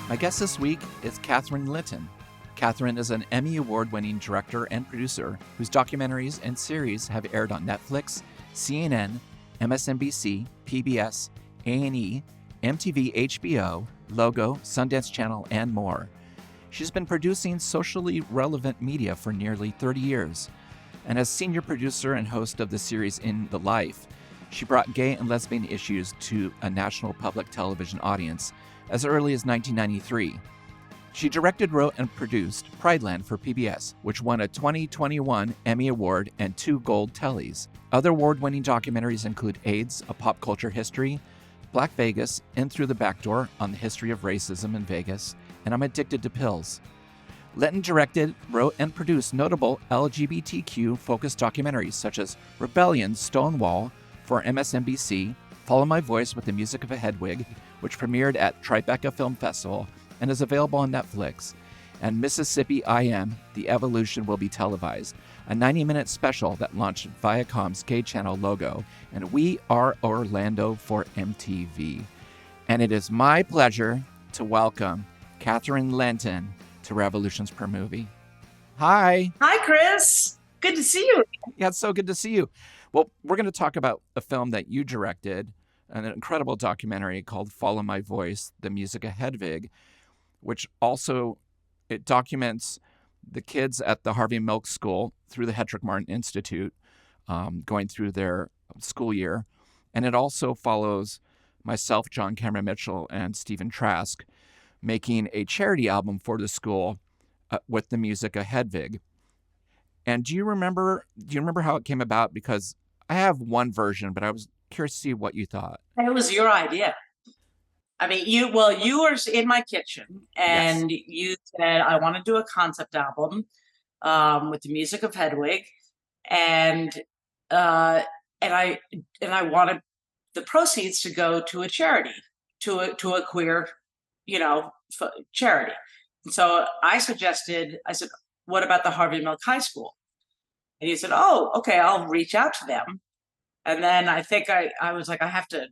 My guest this week is Katherine Linton. Katherine is an Emmy Award-winning director and producer whose documentaries and series have aired on Netflix, CNN, MSNBC, PBS, A&E, MTV, HBO, Logo, Sundance Channel, and more. She's been producing socially relevant media for nearly 30 years, and as senior producer and host of the series In the Life, she brought gay and lesbian issues to a national public television audience as early as 1993. She directed, wrote, and produced Prideland for PBS, which won a 2021 Emmy Award and 2 Gold Tellys. Other award-winning documentaries include AIDS, A Pop Culture History, Black Vegas, In Through the Back Door on the history of racism in Vegas, and I'm Addicted to Pills. Linton directed, wrote, and produced notable LGBTQ-focused documentaries such as Rebellion Stonewall for MSNBC, Follow My Voice with the Music of a Hedwig, which premiered at Tribeca Film Festival and is available on Netflix, and Mississippi I Am, The Evolution Will Be Televised, a 90-minute special that launched Viacom's gay channel Logo, and We Are Orlando for MTV. And it is my pleasure to welcome Katherine Linton to Revolutions Per Movie. Hi. Hi, Chris. Good to see you. Yeah, it's so good to see you. Well, we're going to talk about a film that you directed, an incredible documentary called Follow My Voice, The Music of Hedwig, which also, it documents the kids at the Harvey Milk School through the Hedwig Martin Institute, going through their school year. And it also follows myself, John Cameron Mitchell, and Stephen Trask making a charity album for the school with the music of Hedwig. And do you remember how it came about? Because I have one version, but I was curious to see what you thought. It was your idea. I mean, you were in my kitchen and Yes. you said, I want to do a concept album with the music of Hedwig. And I wanted the proceeds to go to a charity, to a queer, charity. And so I said, what about the Harvey Milk High School? And you said, oh, okay, I'll reach out to them. And then I think I was like, I have to,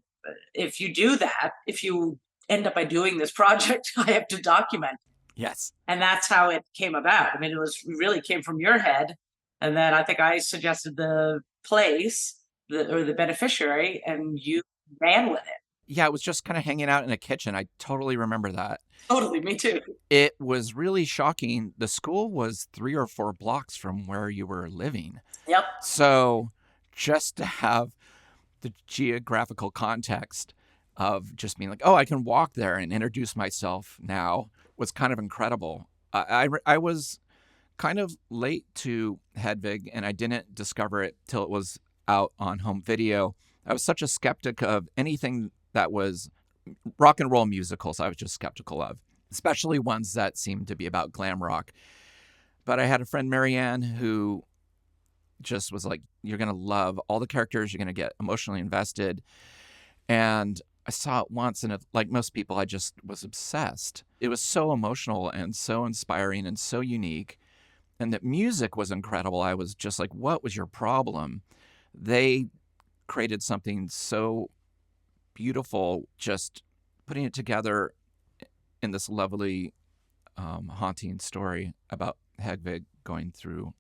if you end up by doing this project, I have to document. Yes. And that's how it came about. I mean, it really came from your head. And then I think I suggested the place or the beneficiary, and you ran with it. Yeah, it was just kind of hanging out in a kitchen. I totally remember that. Totally, me too. It was really shocking. The school was 3 or 4 blocks from where you were living. Yep. So just to have the geographical context of just being like, oh, I can walk there and introduce myself now was kind of incredible. I was kind of late to Hedwig, and I didn't discover it till it was out on home video. I was such a skeptic of anything that was rock and roll musicals. I was just skeptical of, especially ones that seemed to be about glam rock. But I had a friend, Marianne, who just was like, you're going to love all the characters. You're going to get emotionally invested. And I saw it once, and like most people, I just was obsessed. It was so emotional and so inspiring and so unique. And the music was incredible. I was just like, what was your problem? They created something so beautiful, just putting it together in this lovely, haunting story about Hedwig going through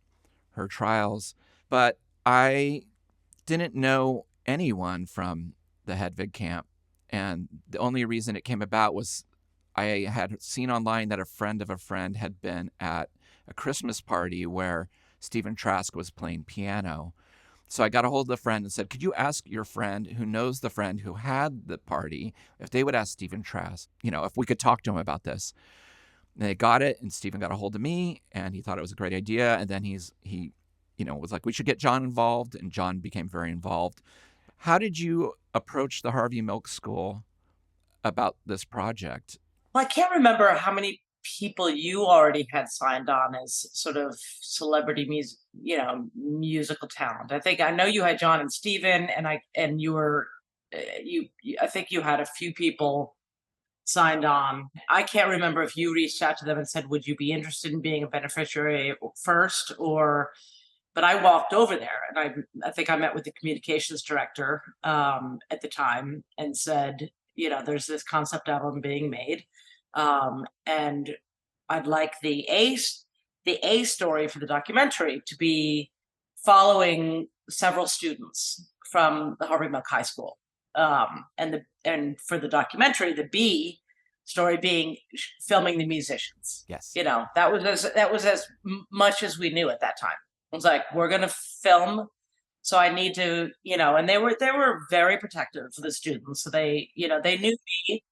her trials. But I didn't know anyone from the Hedwig camp. And the only reason it came about was I had seen online that a friend of a friend had been at a Christmas party where Stephen Trask was playing piano. So I got a hold of the friend and said, could you ask your friend who knows the friend who had the party if they would ask Stephen Trask, if we could talk to him about this. And they got it, and Stephen got a hold of me, and he thought it was a great idea. And then he was like, we should get John involved, and John became very involved. How did you approach the Harvey Milk School about this project? Well, I can't remember how many people you already had signed on as sort of celebrity musical talent. I know you had John and Stephen, and you were, I think you had a few people signed on. I can't remember if you reached out to them and said, would you be interested in being a beneficiary first, but I walked over there, and I think I met with the communications director at the time and said, there's this concept album being made. And I'd like the A story for the documentary to be following several students from the Harvey Milk High School. And for the documentary, the B story being filming the musicians. Yes. You know, that was as much as we knew at that time. It was like, we're gonna film, so I need to, and they were very protective of the students. So they knew me.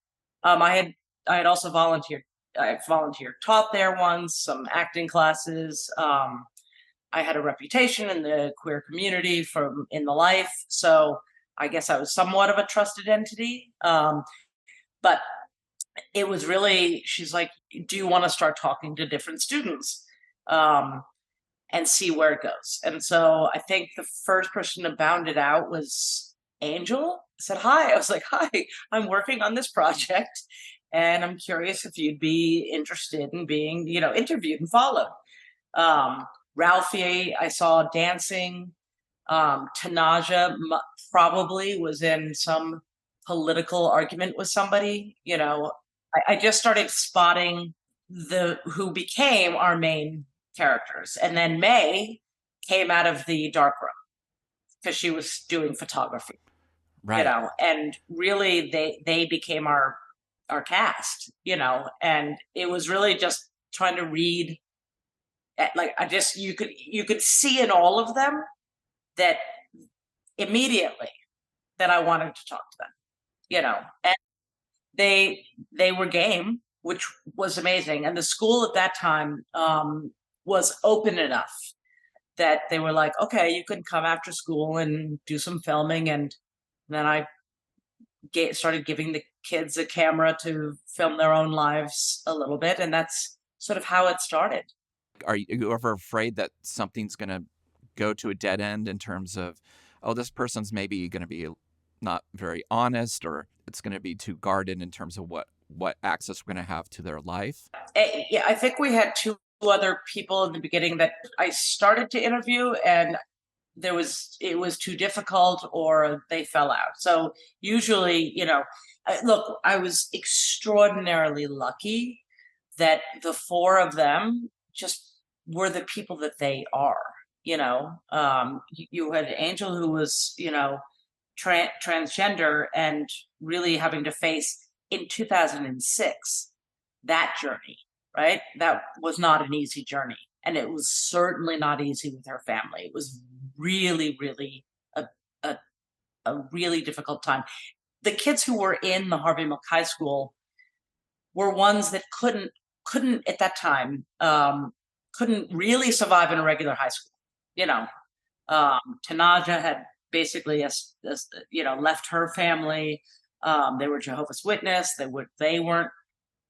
I had also volunteered. I volunteered, taught there once, some acting classes. I had a reputation in the queer community from in the life, so I guess I was somewhat of a trusted entity. But it was really, she's like, "Do you want to start talking to different students and see where it goes?" And so I think the first person to bound it out was Angel. I said, "Hi." I was like, "Hi, I'm working on this project, and I'm curious if you'd be interested in being, interviewed and followed." Um, Ralphie, I saw dancing. Tanaja probably was in some political argument with somebody. I just started spotting the who became our main characters, and then May came out of the dark room because she was doing photography. Right. And really they became our cast. And it was really just trying to read, like, you could see in all of them that immediately that I wanted to talk to them, and they were game, which was amazing. And the school at that time was open enough that they were like, "Okay, you can come after school and do some filming." And then I started giving the kids a camera to film their own lives a little bit, and that's sort of how it started. Are you ever afraid that something's going to go to a dead end in terms of, oh, this person's maybe going to be not very honest, or it's going to be too guarded in terms of what access we're going to have to their life? Yeah, I think we had two other people in the beginning that I started to interview, and it was too difficult, or they fell out. So usually, look, I was extraordinarily lucky that the four of them just were the people that they are. You had Angel, who was, transgender, and really having to face in 2006 that journey, right? That was not an easy journey. And it was certainly not easy with her family. It was really, really a, a really difficult time. The kids who were in the Harvey Milk High School were ones that couldn't at that time, couldn't really survive in a regular high school. You know, Tanaja had basically, left her family. They were Jehovah's Witness. They weren't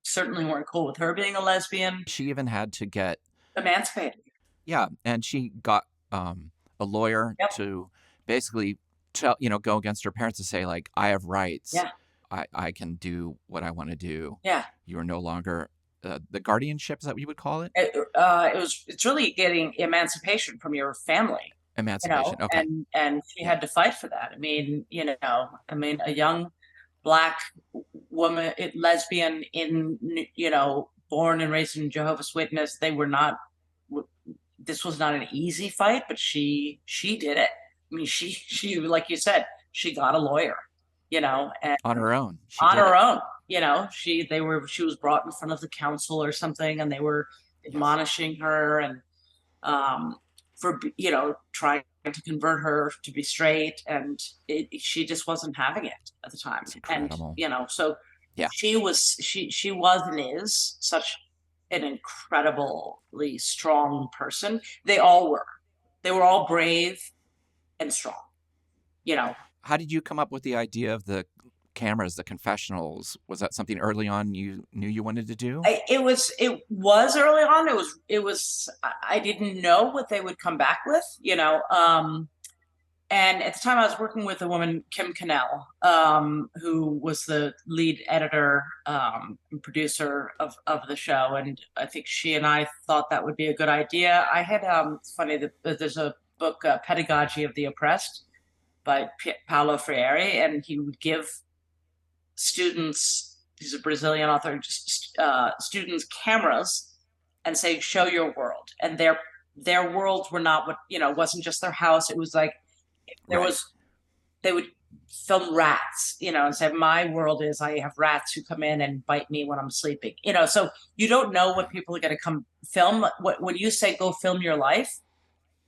certainly weren't cool with her being a lesbian. She even had to get, Emancipated. yeah, and she got a lawyer Yep. to basically go against her parents and say, like, I have rights. Yeah. I can do what I want to do. Yeah. You are no longer the guardianship, is that what you would call it? It's really getting emancipation from your family. Emancipation. Okay. And she had to fight for that. A young black woman, lesbian, born and raised in Jehovah's Witness. This was not an easy fight, but she did it. I mean, she like you said, she got a lawyer, and On her own. She on did her it. own. She was brought in front of the council or something, and they were admonishing her, and for trying to convert her to be straight, and she just wasn't having it at the time. It's And incredible. so Yeah. she was and is such an incredibly strong person. They were all brave and strong. How did you come up with the idea of the cameras, the confessionals? Was that something early on you knew you wanted to do? It was early on. I didn't know what they would come back with, and at the time I was working with a woman, Kim Cannell, who was the lead editor, and producer of the show. And I think she and I thought that would be a good idea. I had, it's funny that there's a book, Pedagogy of the Oppressed by Paulo Freire, and he would give students he's a Brazilian author, students cameras and say, show your world. And their worlds were not what, it wasn't just their house. It was like, there Right. was, they would film rats, and say, my world is I have rats who come in and bite me when I'm sleeping, so you don't know what people are going to come film. When you say go film your life,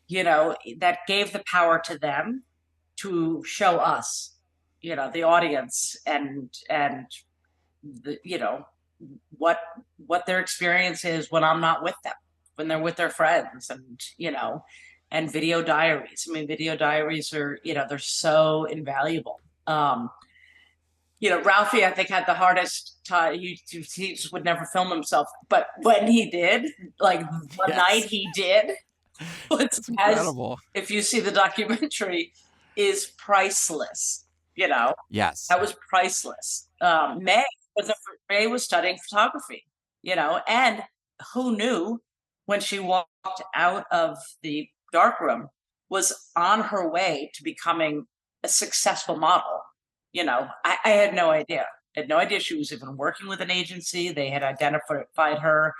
that gave the power to them to show us, the audience, and the, what their experience is when I'm not with them, when they're with their friends, and video diaries. I mean, video diaries are, they're so invaluable. Ralphie, I think, had the hardest time. He just would never film himself, but when he did, like one night Yes. he did, It's as incredible. if you see the documentary, is priceless. Yes. That was priceless. May was studying photography, and who knew when she walked out of the darkroom was on her way to becoming a successful model. I had no idea. I had no idea she was even working with an agency. They had identified her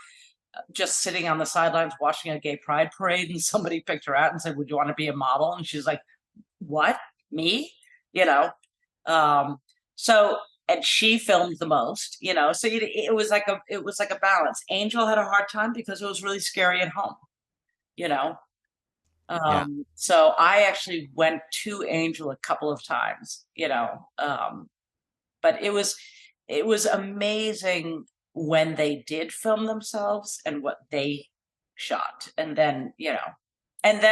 just sitting on the sidelines watching a gay pride parade, and somebody picked her out and said, would you want to be a model? And she's like, what? Me? You know? So, and she filmed the most, so it was like a balance. Angel had a hard time because it was really scary at home, you know? Yeah. So I actually went to Angel a couple of times, but it was amazing when they did film themselves and what they shot. And then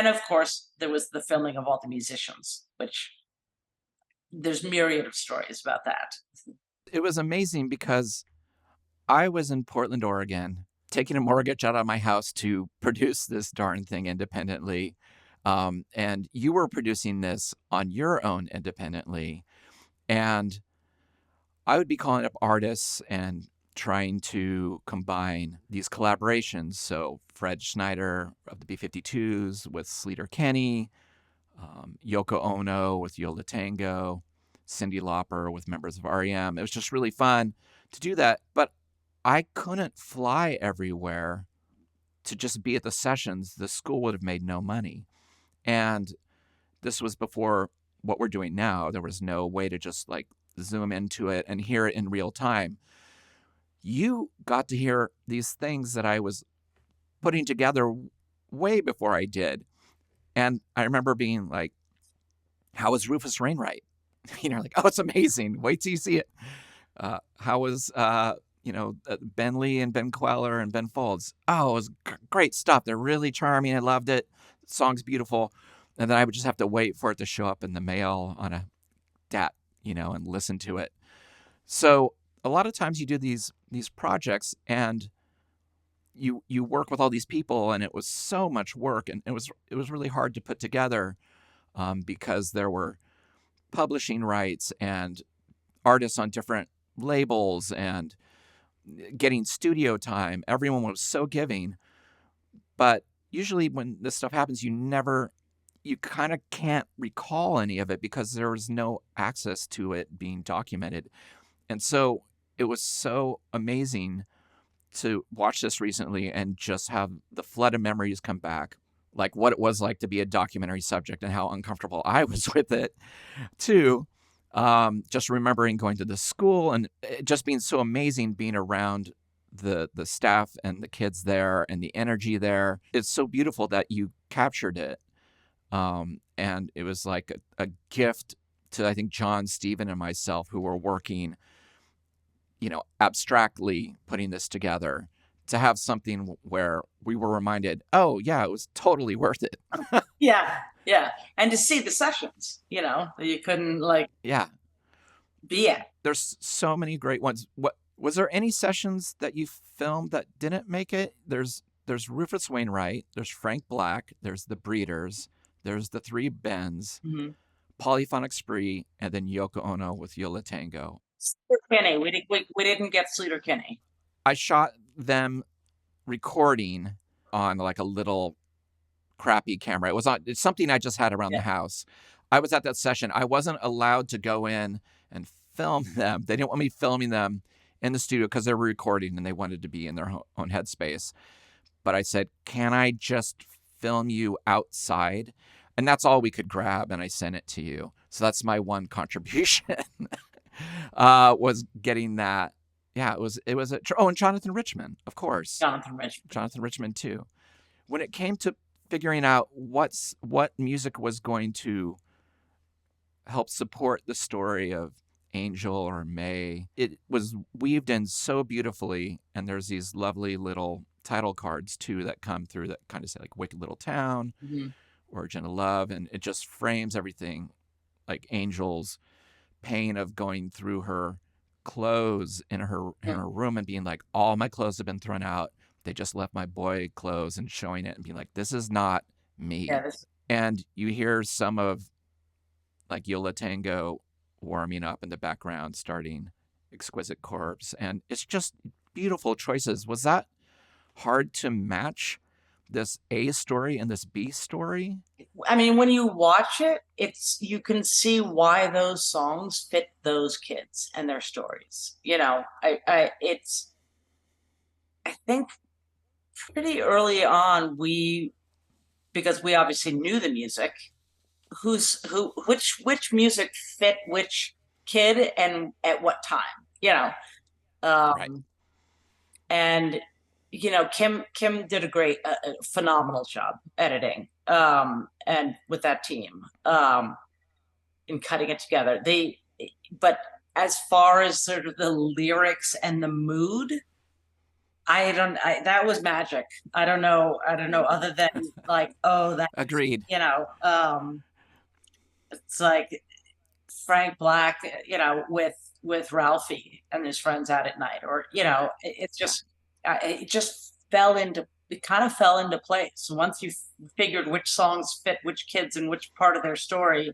of course there was the filming of all the musicians, which there's myriad of stories about that. It was amazing because I was in Portland, Oregon, taking a mortgage out of my house to produce this darn thing independently. And you were producing this on your own independently. And I would be calling up artists and trying to combine these collaborations. So Fred Schneider of the B-52s with Sleater Kinney, Yoko Ono with Yola Tango, Cyndi Lauper with members of REM. It was just really fun to do that. But I couldn't fly everywhere to just be at the sessions. The school would have made no money. And this was before what we're doing now. There was no way to just like zoom into it and hear it in real time. You got to hear these things that I was putting together way before I did. And I remember being like, how was Rufus Wainwright? Like, oh, it's amazing. Wait till you see it. How was, Ben Lee and Ben Queller and Ben Folds? Oh, it was great stuff. They're really charming. I loved it. The song's beautiful. And then I would just have to wait for it to show up in the mail on a DAT, and listen to it. So a lot of times you do these projects and you work with all these people, and it was so much work, and it was really hard to put together because there were publishing rights and artists on different labels and getting studio time. Everyone was so giving, but usually when this stuff happens, you kind of can't recall any of it because there was no access to it being documented. And so it was so amazing to watch this recently and just have the flood of memories come back, like what it was like to be a documentary subject and how uncomfortable I was with it too. Just remembering going to the school and it just being so amazing being around the staff and the kids there and the energy there. It's so beautiful that you captured it. And it was like a gift to, I think, John, Stephen, and myself who were working, abstractly putting this together, to have something where we were reminded, oh, yeah, it was totally worth it. Yeah, yeah. And to see the sessions, that you couldn't Yeah. be at. There's so many great ones. What was there any sessions that you filmed that didn't make it? There's Rufus Wainwright, there's Frank Black, there's the Breeders, there's the Three Bens, Mm-hmm. Polyphonic Spree, and then Yoko Ono with Yola Tango. Sleater Kinney. We didn't get Sleater Kinney. I shot them recording on like a little crappy camera. It's something I just had around the house. I was at that session. I wasn't allowed to go in and film them. They didn't want me filming them in the studio because they were recording and they wanted to be in their own headspace. But I said, can I just film you outside? And that's all we could grab, and I sent it to you. So that's my one contribution, was getting that. Yeah, it was and Jonathan Richman, of course. Jonathan Richman too. When it came to figuring out what music was going to help support the story of Angel or May, it was weaved in so beautifully, and there's these lovely little title cards too that come through that kind of say like Wicked Little Town, Origin of Love, and it just frames everything, like Angel's pain of going through her clothes in her room and being like, all my clothes have been thrown out. They just left my boy clothes, and showing it and being like, this is not me. And you hear some of like Yola Tango warming up in the background, starting Exquisite Corpse, and it's just beautiful choices. Was that hard to match, this A story and this B story? I mean, when you watch it, you can see why those songs fit those kids and their stories. I think pretty early on, because we obviously knew the music, which music fit which kid and at what time, Right. And Kim did a phenomenal job editing, and with that team, in cutting it together. But as far as sort of the lyrics and the mood, that was magic. I don't know other than like, oh, that agreed. It's like Frank Black, with Ralphie and his friends out at night, or it just kind of fell into place. Once you figured which songs fit which kids and which part of their story,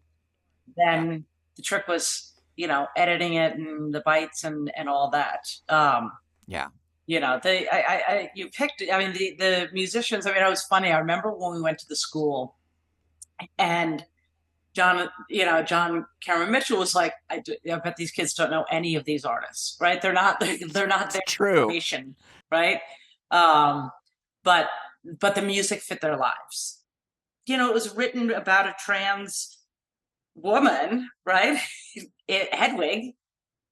then the trick was, editing it and the bites and all that. You picked, I mean, the musicians, I mean, it was funny. I remember when we went to the school and John Cameron Mitchell was like, I bet these kids don't know any of these artists, right? They're not their generation, right? But the music fit their lives. It was written about a trans woman, right? Hedwig,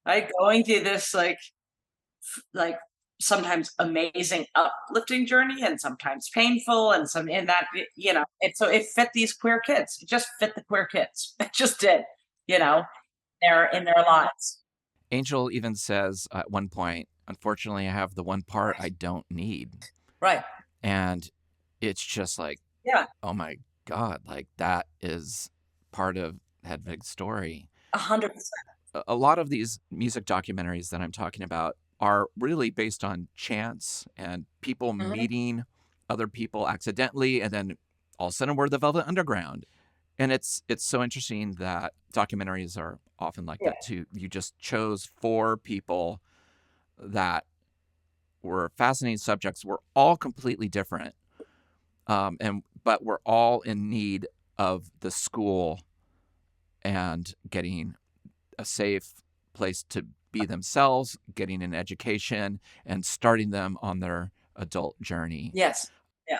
right? Going through this like sometimes amazing uplifting journey, and sometimes painful, and that so it fit these queer kids. It just fit the queer kids. It just did, they're in their lives. Angel even says at one point, unfortunately, I have the one part I don't need. Right. And it's just like, oh my God, like that is part of Hedwig's story. 100%. A lot of these music documentaries that I'm talking about are really based on chance and people meeting other people accidentally, and then all of a sudden we're the Velvet Underground. And it's so interesting that documentaries are often like that too. You just chose 4 people that were fascinating subjects. We're all completely different, but we're all in need of the school and getting a safe place to be themselves, getting an education, and starting them on their adult journey. Yes. Yeah.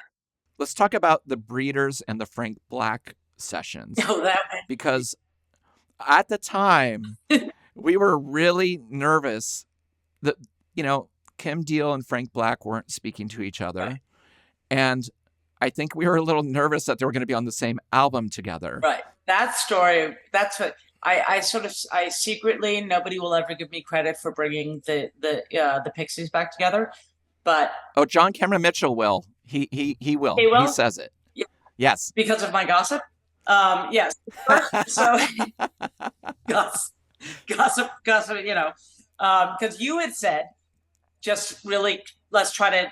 Let's talk about the Breeders and the Frank Black sessions. Because at the time, we were really nervous that, Kim Deal and Frank Black weren't speaking to each other. Right. And I think we were a little nervous that they were going to be on the same album together. Right. That story, that's what I secretly, nobody will ever give me credit for bringing the Pixies back together, but John Cameron Mitchell will. He will. He will? He says it. Yeah. Yes. Because of my gossip. Yes. So gossip. Because you had said, just really, let's try to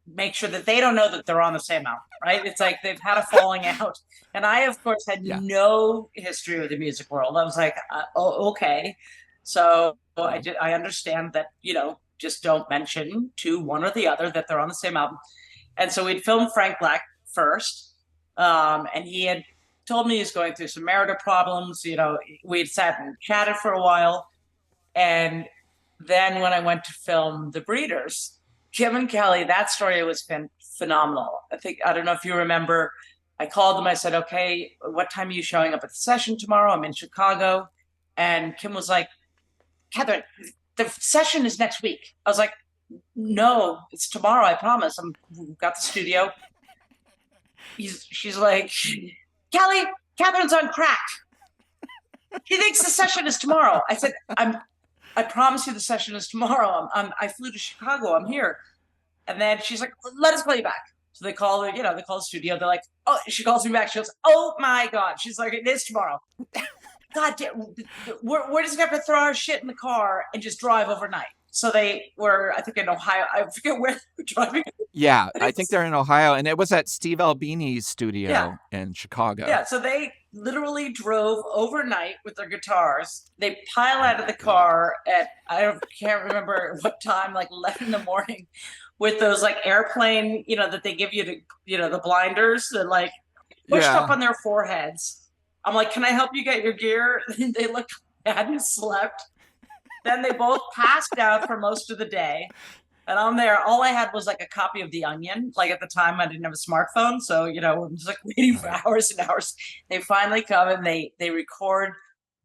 make sure that they don't know that they're on the same album, right? It's like they've had a falling out. And I, of course, had no history with the music world. I was like, okay. So I understand that, just don't mention to one or the other that they're on the same album. And so we'd filmed Frank Black first. And he had told me he's going through some marital problems. We'd sat and chatted for a while. And then when I went to film The Breeders, Kim and Kelly, that story was phenomenal. I don't know if you remember, I called them. I said, okay, what time are you showing up at the session tomorrow? I'm in Chicago. And Kim was like, Katherine, the session is next week. I was like, no, it's tomorrow. I promise. We've got the studio. She's like, Kelly, Katherine's on crack. She thinks the session is tomorrow. I said, I promise you the session is tomorrow. I flew to Chicago. I'm here. And then she's like, let us call you back. So they call her, they call the studio. They're like, oh, she calls me back. She goes, oh my God. She's like, it is tomorrow. God damn, we're just gonna have to throw our shit in the car and just drive overnight. So they were, I think, in Ohio. I forget where they were driving. Yeah, I think they're in Ohio, and it was at Steve Albini's studio in Chicago. Yeah, so they literally drove overnight with their guitars. They pile out of the car at, can't remember what time, like 11 in the morning, with those like airplane, that they give you to, the blinders that like pushed up on their foreheads. I'm like, can I help you get your gear? They looked like they hadn't slept. Then they both passed out for most of the day. And I'm there. All I had was like a copy of The Onion. Like at the time, I didn't have a smartphone. So, I was like waiting for hours and hours. They finally come and they record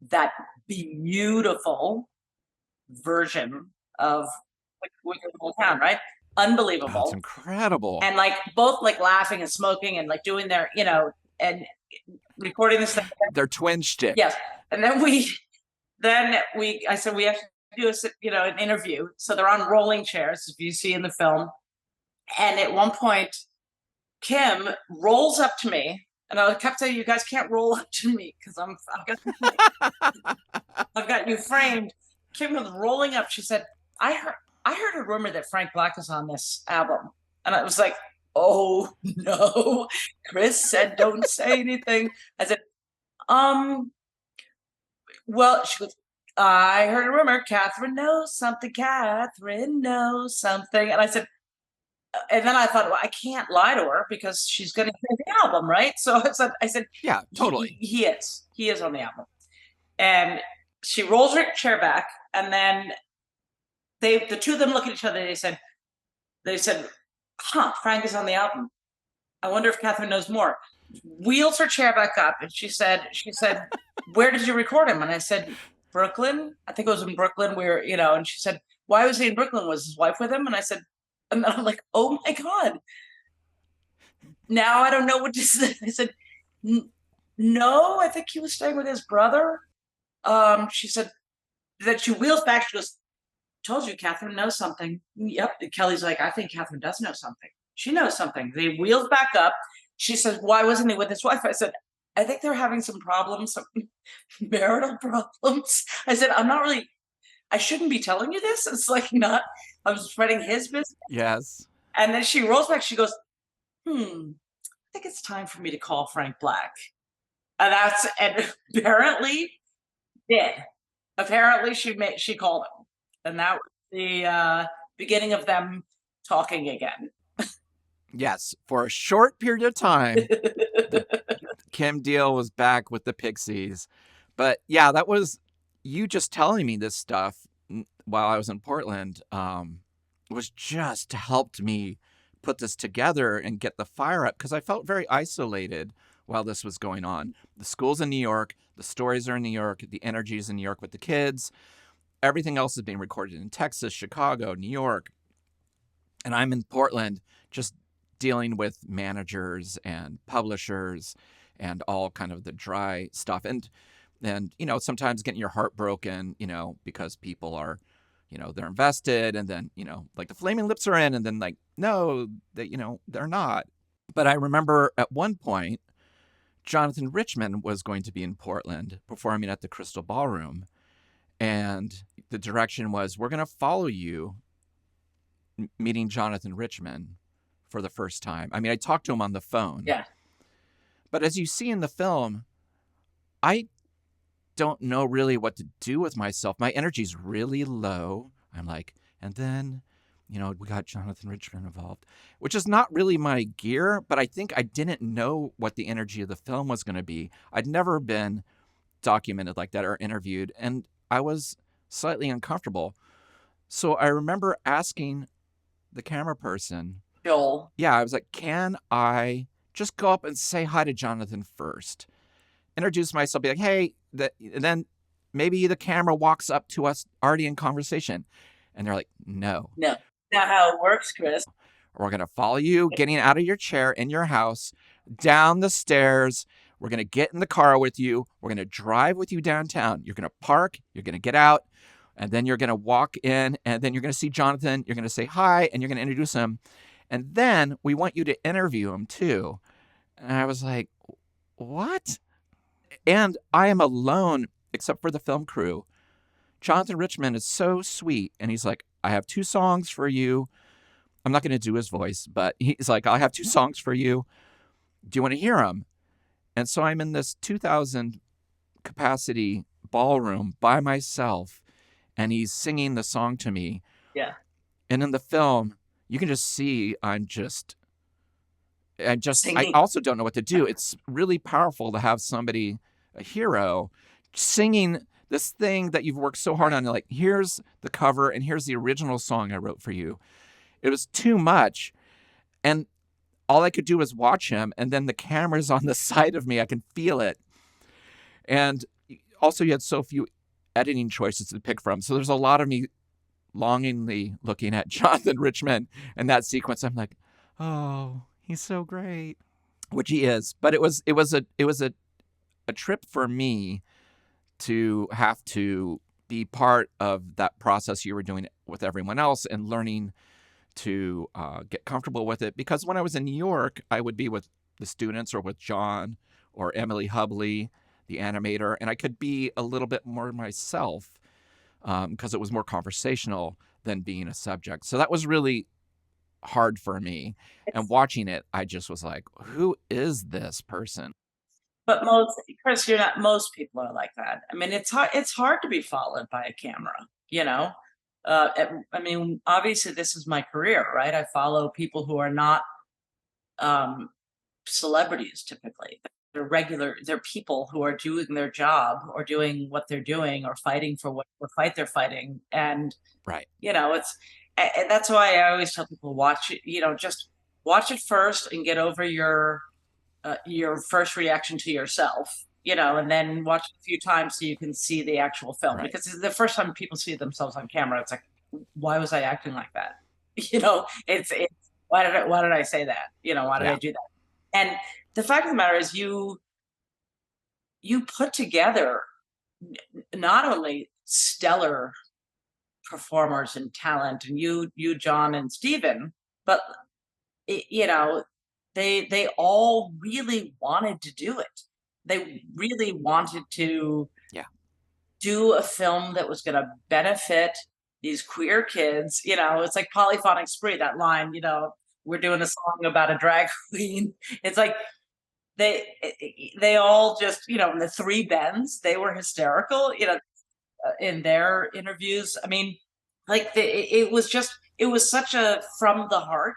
that beautiful version of Wicked Little Town, right? Unbelievable. That's incredible. And like both like laughing and smoking and like doing their, and recording this thing. Their twin shtick. Yes. And then I said, we have to do an interview. So they're on rolling chairs, if you see in the film. And at one point, Kim rolls up to me, and I kept saying, you guys can't roll up to me because I've got you framed. Kim was rolling up. She said, I heard a rumor that Frank Black is on this album. And I was like, oh no. Chris said, don't say anything. I said, well, she goes, I heard a rumor. Katherine knows something. Katherine knows something. And I said, and then I thought, well, I can't lie to her because she's going to hear the album, right? So I said, yeah, totally. He is on the album. And she rolls her chair back, and then the two of them look at each other. They said, huh, Frank is on the album. I wonder if Katherine knows more. Wheels her chair back up, and she said, where did you record him? And I said, Brooklyn. I think it was in Brooklyn. And she said, why was he in Brooklyn? Was his wife with him? And I said, and then I'm like, oh my God. Now I don't know what to say. I said, no, I think he was staying with his brother. She said that she wheels back. She goes, told you Katherine knows something. Yep. And Kelly's like, I think Katherine does know something. She knows something. They wheeled back up. She says, why wasn't he with his wife? I said, I think they're having some problems, some marital problems. I said, I shouldn't be telling you this. It's like I'm spreading his business. Yes. And then she rolls back. She goes, I think it's time for me to call Frank Black. And apparently did. Apparently she called him. And that was the beginning of them talking again. Yes. For a short period of time, Kim Deal was back with the Pixies. But yeah, that was you just telling me this stuff while I was in Portland was just helped me put this together and get the fire up because I felt very isolated while this was going on. The school's in New York. The stories are in New York. The energy is in New York with the kids. Everything else is being recorded in Texas, Chicago, New York. And I'm in Portland just dealing with managers and publishers and all kind of the dry stuff. And sometimes getting your heart broken, because people are, they're invested and then, like the Flaming Lips are in and then like, no, they're not. But I remember at one point, Jonathan Richman was going to be in Portland performing at the Crystal Ballroom. And the direction was, we're going to follow you meeting Jonathan Richman for the first time. I mean, I talked to him on the phone. Yeah. But as you see in the film, I don't know really what to do with myself. My energy's really low. I'm like, and then, we got Jonathan Richman involved, which is not really my gear, but I think I didn't know what the energy of the film was going to be. I'd never been documented like that or interviewed, and I was slightly uncomfortable. So I remember asking the camera person, Joel. yeah, I was like, can I just go up and say hi to Jonathan first? Introduce myself, be like, hey, and then maybe the camera walks up to us already in conversation. And they're like, no, No, not how it works, Chris. we're going to follow you getting out of your chair in your house, down the stairs. We're going to get in the car with you. We're going to drive with you downtown. You're going to park. You're going to get out. And then you're going to walk in. And then you're going to see Jonathan. You're going to say hi. And you're going to introduce him. And then we want you to interview him too. And I was like, what? And I am alone except for the film crew. Jonathan Richman is so sweet. And he's like, I have 2 songs for you. I'm not going to do his voice, but he's like, I have 2 songs for you. Do you want to hear them? And so I'm in this 2,000 capacity ballroom by myself, and he's singing the song to me. Yeah. And in the film, you can just see I Singing. also don't know what to do. It's really powerful to have somebody, a hero, singing this thing that you've worked so hard on. Like, here's the cover and here's the original song I wrote for you. It was too much. And all I could do was watch him. And then the camera's on the side of me. I can feel it. And also, you had so few editing choices to pick from. So there's a lot of me longingly looking at Jonathan Richman and that sequence. I'm like, oh, he's so great, which he is. But it was a trip for me to have to be part of that process you were doing with everyone else and learning to get comfortable with it. Because when I was in New York, I would be with the students or with John or Emily Hubley, the animator, and I could be a little bit more myself because it was more conversational than being a subject. So that was really hard for me. And watching it, I just was like, who is this person? But Chris, most people are like that. I mean, it's hard to be followed by a camera, you know? I mean, obviously this is my career, right? I follow people who are not celebrities typically. They're people who are doing their job or doing what they're doing or fighting for what fight they're fighting. And, right. And that's why I always tell people, watch it, just watch it first and get over your first reaction to yourself, and then watch it a few times so you can see the actual film. Right. Because the first time people see themselves on camera, it's like, why was I acting like that? It's why did I say that? Why did I do that? And the fact of the matter is you put together not only stellar performers and talent, and you, John and Stephen, but they all really wanted to do it. They really wanted to do a film that was going to benefit these queer kids. It's like Polyphonic Spree, that line, we're doing a song about a drag queen. It's like they all just, in the 3 Bens, they were hysterical, in their interviews. I mean, like it was such a from the heart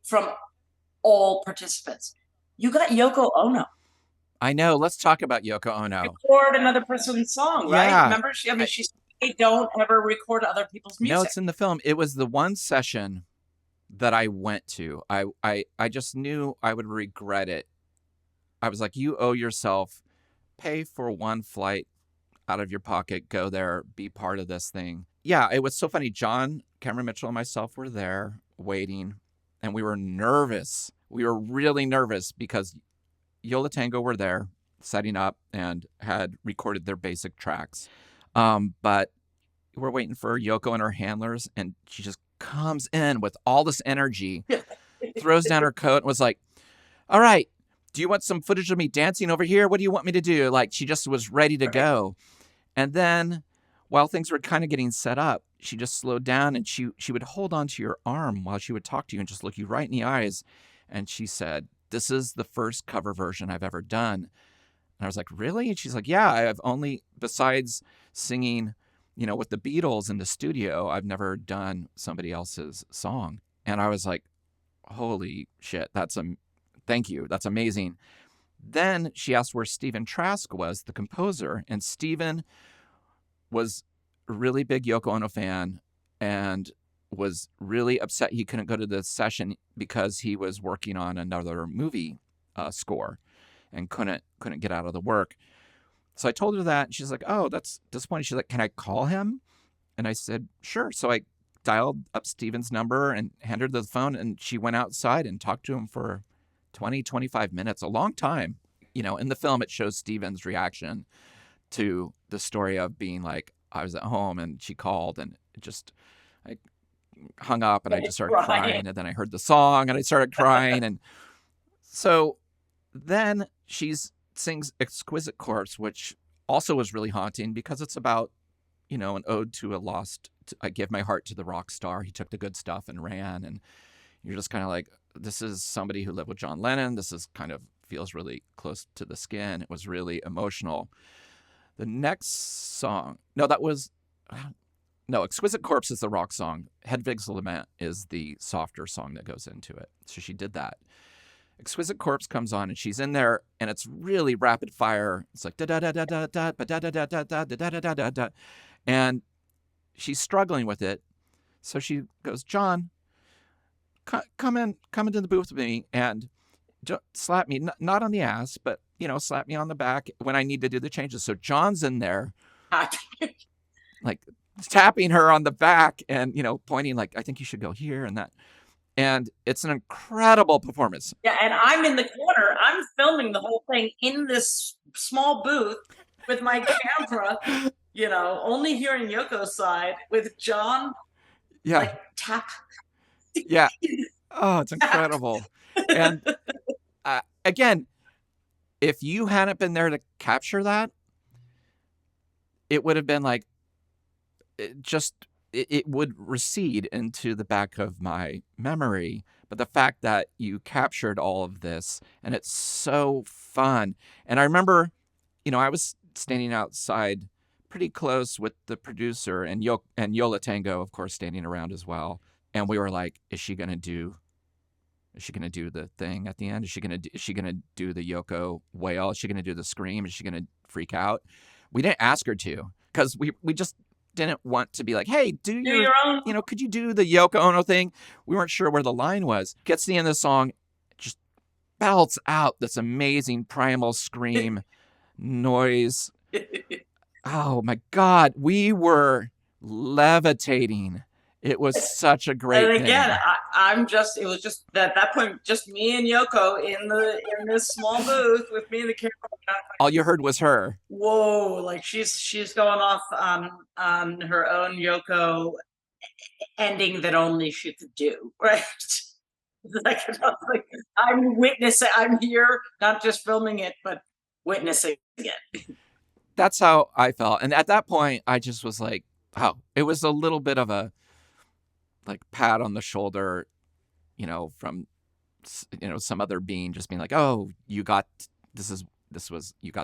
from all participants. You got Yoko Ono. I know. Let's talk about Yoko Ono. Record another person's song, right? Remember, she don't ever record other people's music. No, it's in the film. It was the one session that I went to. I just knew I would regret it. I was like, you owe yourself, pay for one flight out of your pocket, go there, be part of this thing. Yeah, it was so funny. John, Cameron Mitchell, and myself were there waiting, and we were nervous. We were really nervous because Yola Tango were there setting up and had recorded their basic tracks. But we're waiting for Yoko and her handlers, and she just comes in with all this energy, throws down her coat, and was like, all right, do you want some footage of me dancing over here? What do you want me to do? Like, she just was ready to go. And then while things were kind of getting set up, she just slowed down, and she would hold onto your arm while she would talk to you and just look you right in the eyes. And she said, this is the first cover version I've ever done. And I was like, really? And she's like, yeah, I've only, besides singing, with the Beatles in the studio, I've never done somebody else's song. And I was like, holy shit, thank you. That's amazing. Then she asked where Stephen Trask was, the composer. And Stephen was a really big Yoko Ono fan. and was really upset he couldn't go to the session because he was working on another movie score and couldn't get out of the work. So I told her that, and she's like, "Oh, that's disappointing." She's like, "Can I call him?" And I said, "Sure." So I dialed up Steven's number and handed her the phone, and she went outside and talked to him for 20, 25 minutes, a long time. In the film, it shows Steven's reaction to the story of being like, I was at home and she called, and I hung up and I just started crying. And then I heard the song and I started crying. And so then she sings Exquisite Corpse, which also was really haunting because it's about, an ode to a lost, I give my heart to the rock star. He took the good stuff and ran. And you're just kind of like, this is somebody who lived with John Lennon. This is kind of feels really close to the skin. It was really emotional. The next song, Exquisite Corpse is the rock song. Hedwig's Lament is the softer song that goes into it. So she did that. Exquisite Corpse comes on and she's in there and it's really rapid fire. It's like da da da da da da da da da da da da da da da, and she's struggling with it. So she goes, "John, come into the booth with me and slap me, not on the ass, but slap me on the back when I need to do the changes." So John's in there, like tapping her on the back and pointing like, "I think you should go here and that." And it's an incredible performance. Yeah, and I'm in the corner. I'm filming the whole thing in this small booth with my camera, only hearing Yoko's side with John, like tap. Yeah. Oh, it's incredible. And again, if you hadn't been there to capture that, it would have been like, it would recede into the back of my memory. But the fact that you captured all of this, and it's so fun. And I remember, I was standing outside pretty close with the producer and Yola Tango, of course, standing around as well. And we were like, is she going to do the thing at the end? Is she going to do the Yoko wail? Is she going to do the scream? Is she going to freak out? We didn't ask her to because we just didn't want to be like, hey, do your own, could you do the Yoko Ono thing? We weren't sure where the line was. Gets to the end of the song, just belts out this amazing primal scream noise. Oh my God, we were levitating. It was such a great thing. And again, thing. It was just at that point, just me and Yoko in this small booth with me and the camera. All you heard was her. Whoa, like she's going off on her own Yoko ending that only she could do, right? Like, I'm here, not just filming it, but witnessing it. That's how I felt. And at that point, I just was like, oh, it was a little bit of a like pat on the shoulder, from, some other being just being like, oh, you got to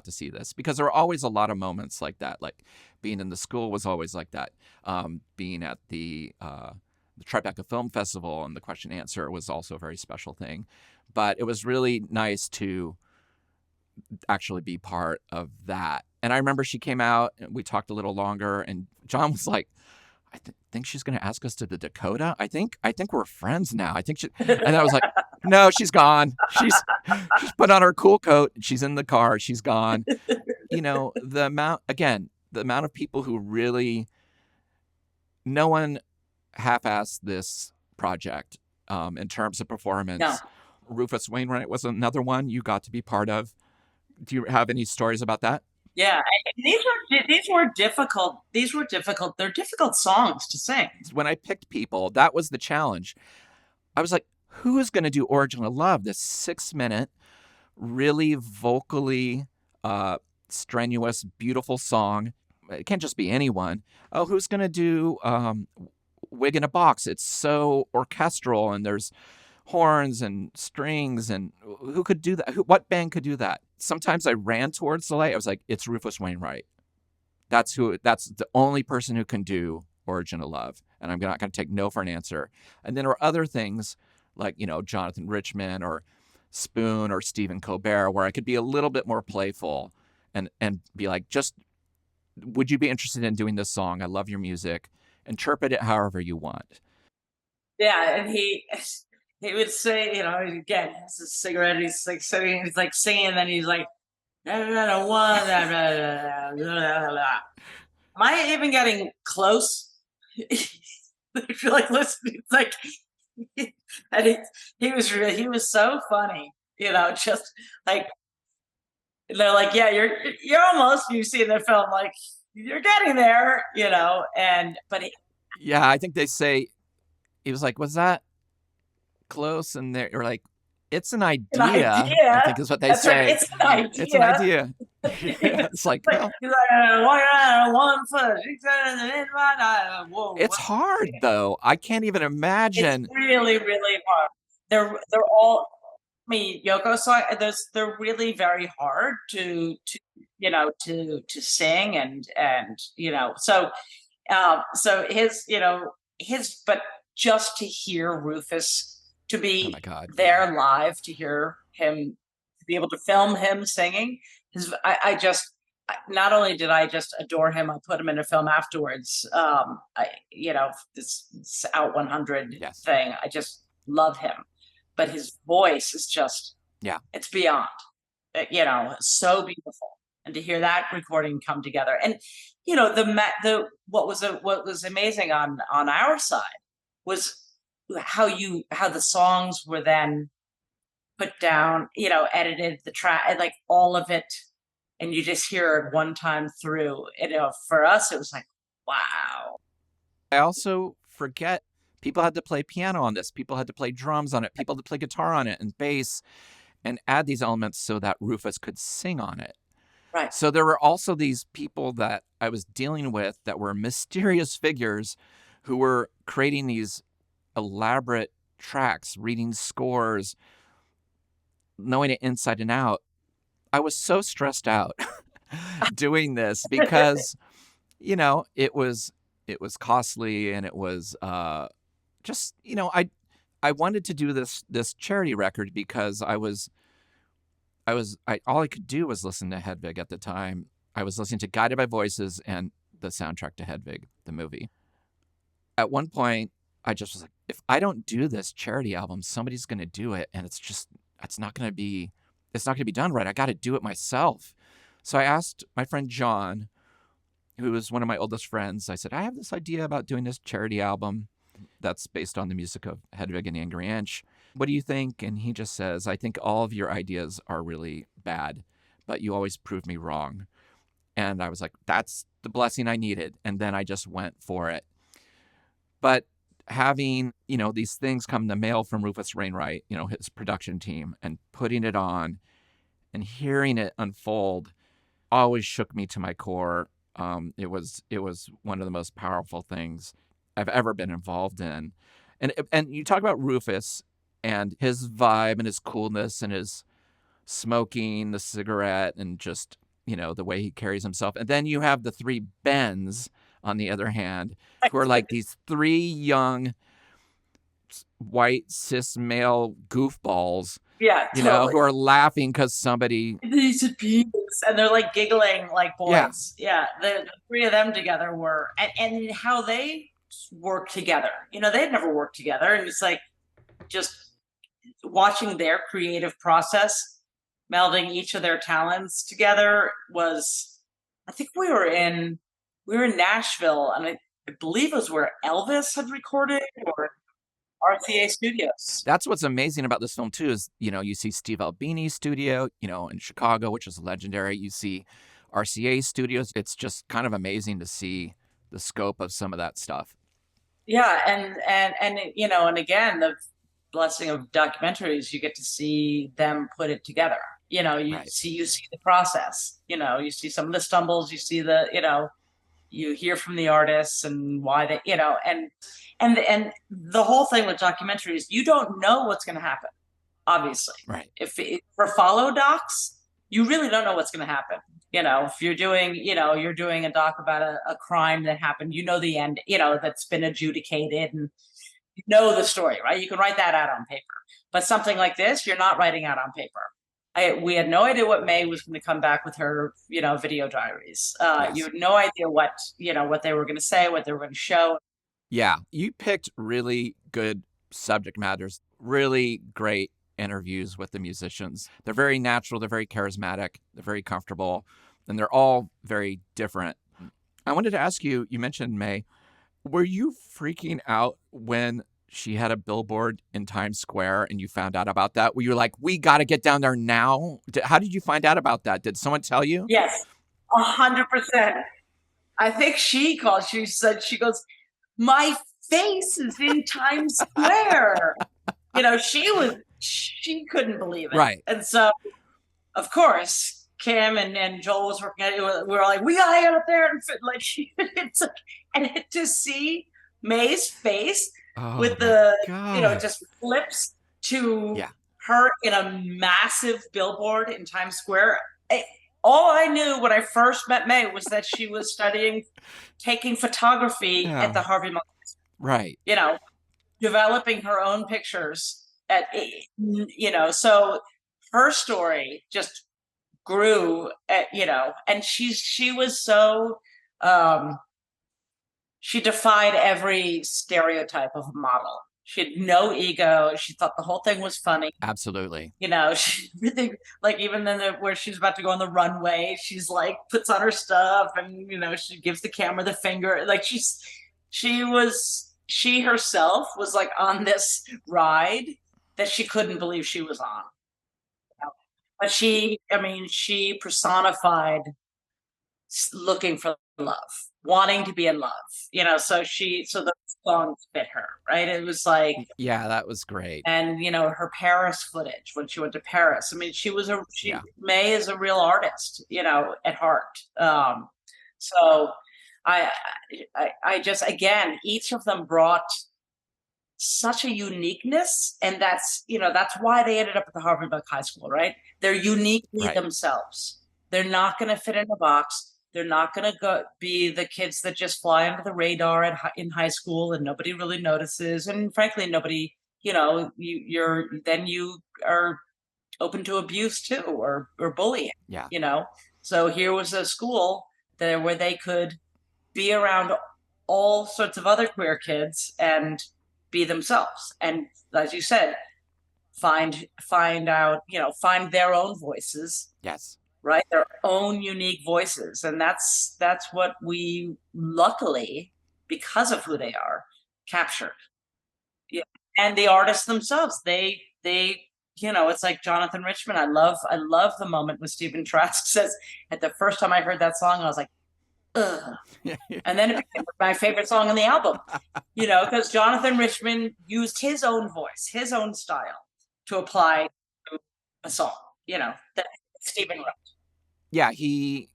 see this. Because there were always a lot of moments like that. Like being in the school was always like that. Being at the Tribeca Film Festival and the question and answer was also a very special thing. But it was really nice to actually be part of that. And I remember she came out and we talked a little longer and John was like, I think she's going to ask us to the Dakota. I think we're friends now. And I was like, no, she's gone. She's put on her cool coat. She's in the car. She's gone. The amount of people who really, no one half-assed this project in terms of performance. No. Rufus Wainwright was another one you got to be part of. Do you have any stories about that? Yeah, these were difficult. These were difficult. They're difficult songs to sing. When I picked people, that was the challenge. I was like, who is going to do Origin of Love? This 6-minute, really vocally strenuous, beautiful song. It can't just be anyone. Oh, who's going to do Wig in a Box? It's so orchestral and there's horns and strings, and who could do that? What band could do that? Sometimes I ran towards the light. I was like, it's Rufus Wainwright. That's the only person who can do Origin of Love. And I'm not going to take no for an answer. And then there were other things like, Jonathan Richman or Spoon or Stephen Colbert, where I could be a little bit more playful and be like, just, would you be interested in doing this song? I love your music. Interpret it however you want. Yeah, and he would say, again, it's a cigarette. He's like sitting, he's like singing, and then he's like, one. Am I even getting close? If you're like listening, it's like, and he was so funny, just like they're like, yeah, you're almost, you see in the film, like you're getting there, and but Yeah, I think they say he was like, was that close? And they're like, it's an an idea, I idea. think is what they That's right. say. It's an idea. It's an idea. It's like, But well, he's like, one foot. Whoa. it's hard though. I can't even It's imagine. really, really hard. They're all. I mean, Yoko. So they're really very hard to sing and. So his, but just to hear Rufus, to Oh be my God. there live, to hear him, to be able to film him singing, I just, not only did I just adore him, I put him in a film afterwards. This Out 100 Yes. thing, I just love him, but his voice is just, Yeah. it's beyond, so beautiful. And to hear that recording come together, and what was amazing on our side was how the songs were then put down, edited, the track, and like all of it, and you just hear it one time through. For us, it was like, wow. I also forget people had to play piano on this. People had to play drums on it. People had to play guitar on it and bass and add these elements so that Rufus could sing on it. Right. So there were also these people that I was dealing with that were mysterious figures who were creating these elaborate tracks, reading scores, knowing it inside and out. I was so stressed out doing this because, it was costly, and it was just, I wanted to do this charity record because all I could do was listen to Hedwig at the time. I was listening to Guided by Voices and the soundtrack to Hedwig, the movie. At one point, I just was like, if I don't do this charity album, somebody's going to do it, and it's not going to be done right. I got to do it myself. So I asked my friend John, who was one of my oldest friends. I said, I have this idea about doing this charity album that's based on the music of Hedwig and the Angry Inch. What do you think? And he just says, I think all of your ideas are really bad, but you always prove me wrong. And I was like, that's the blessing I needed. And then I just went for it. But having, these things come in the mail from Rufus Wainwright, his production team, and putting it on and hearing it unfold always shook me to my core. It was one of the most powerful things I've ever been involved in. And you talk about Rufus and his vibe and his coolness and his smoking the cigarette and just, the way he carries himself. And then you have the three Bens, on the other hand, who are like these three young white cis male goofballs. Yeah, totally. Who are laughing because somebody. These abuse, and they're like giggling like boys. Yeah, the three of them together were, and how they work together. They had never worked together, and it's like just watching their creative process, melding each of their talents together was. I think we were in Nashville, and I believe it was where Elvis had recorded, or RCA Studios. That's what's amazing about this film too is, you see Steve Albini's studio, in Chicago, which is legendary. You see RCA Studios. It's just kind of amazing to see the scope of some of that stuff. Yeah, and again, the blessing of documentaries, you get to see them put it together. You Right. see the process. You see some of the stumbles. You see you hear from the artists and why they, and the whole thing with documentaries, you don't know what's going to happen. Obviously, right. If for follow docs, you really don't know what's going to happen. If you're doing, you're doing a doc about a crime that happened, the end, that's been adjudicated, and the story, right? You can write that out on paper. But something like this, you're not writing out on paper. We had no idea what May was going to come back with her, video diaries. Yes. You had no idea what they were going to say, what they were going to show. Yeah, you picked really good subject matters, really great interviews with the musicians. They're very natural, they're very charismatic, they're very comfortable, and they're all very different. I wanted to ask you, you mentioned May. Were you freaking out when she had a billboard in Times Square and you found out about that? Were you like, we got to get down there now? How did you find out about that? Did someone tell you? Yes, 100%. I think she called. She said, she goes, my face is in Times Square. She couldn't believe it. Right. And so, of course, Kim and Joel was working at it. We were like, we gotta get up there and like it's like, and to see May's face Oh with my the God. just flips to Yeah. her in a massive billboard in Times Square. All I knew when I first met May was that she was taking photography at Yeah. the Harvey Milk, Right. developing her own pictures so her story just grew and she was so she defied every stereotype of a model. She had no ego. She thought the whole thing was funny. Absolutely. She really, like, even then where she's about to go on the runway, she's like puts on her stuff and she gives the camera the finger. Like she herself was like on this ride that she couldn't believe she was on. But she personified looking for love, wanting to be in love, so the songs fit her, right? It was like, Yeah, that was great. and her Paris footage when she went to Paris. I mean, Yeah. May is a real artist, at heart. So I, I just, again, each of them brought such a uniqueness, and that's why they ended up at the Harvey Milk High School, right? They're uniquely Right. themselves. They're not going to fit in a box. They're not going to go be the kids that just fly under the radar in high school and nobody really notices. And frankly, nobody, you are open to abuse too, or bullying. Yeah. So here was a school where they could be around all sorts of other queer kids and be themselves, and as you said, find out, find their own voices, Yes. right? Their own unique voices. And that's what we, luckily, because of who they are, captured. Yeah. And the artists themselves, they it's like Jonathan Richman. I love the moment when Stephen Trask says, at the first time I heard that song, I was like, ugh. And then it became my favorite song on the album, because Jonathan Richman used his own voice, his own style to apply to a song, that Stephen wrote. Yeah, he